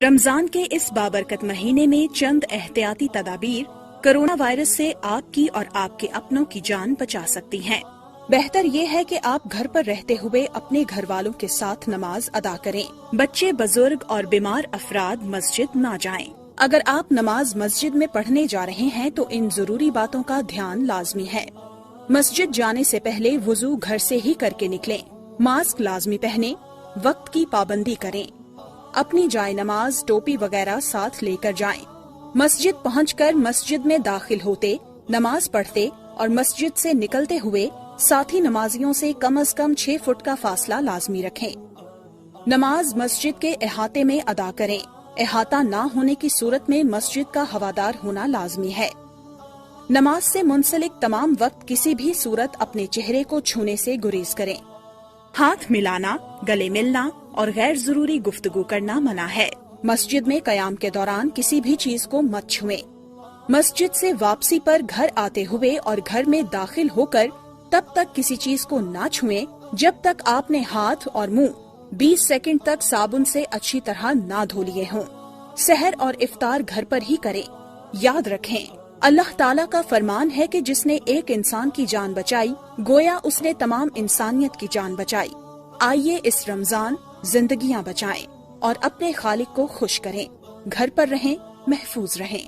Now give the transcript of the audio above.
रमजान के इस बाबरकत महीने में चंद एहतियाती तदाबीर कोरोना वायरस से आपकी और आपके अपनों की जान बचा सकती हैं। बेहतर ये है कि आप घर पर रहते हुए अपने घर वालों के साथ नमाज अदा करें। बच्चे, बुजुर्ग और बीमार अफराद मस्जिद ना जाएं। अगर आप नमाज मस्जिद में पढ़ने जा रहे हैं तो इन जरूरी बातों का ध्यान लाजमी है। मस्जिद जाने से पहले वुजू घर से ही करके निकलें। मास्क लाजमी पहने, वक्त की पाबंदी करें। अपनी जाए नमाज, टोपी वगैरह साथ लेकर जाएं। मस्जिद पहुंचकर मस्जिद में दाखिल होते, नमाज पढ़ते और मस्जिद से निकलते हुए साथी नमाजियों से कम 6 फुट का फासला लाजमी रखें। नमाज मस्जिद के अहाते में अदा करें। अहाता ना होने की सूरत में मस्जिद का हवादार होना लाजमी है। नमाज से मुंसलिक तमाम वक्त किसी भी सूरत अपने चेहरे को छूने से गुरेज करें। हाथ मिलाना, गले मिलना और गैर जरूरी गुफ्तगू करना मना है। मस्जिद में कयाम के दौरान किसी भी चीज को मत छुएं। मस्जिद से वापसी पर घर आते हुए और घर में दाखिल होकर तब तक किसी चीज को ना छुएं जब तक आपने हाथ और मुंह 20 सेकंड तक साबुन से अच्छी तरह ना धो लिए हों। सहर और इफ्तार घर पर ही करें। याद रखें, अल्लाह ताला का फरमान है कि जिसने एक इंसान की जान बचाई, गोया उसने तमाम इंसानियत की जान बचाई। आइए इस रमजान जिंदगियां बचाएं और अपने खालिक को खुश करें। घर पर रहें, महफूज रहें।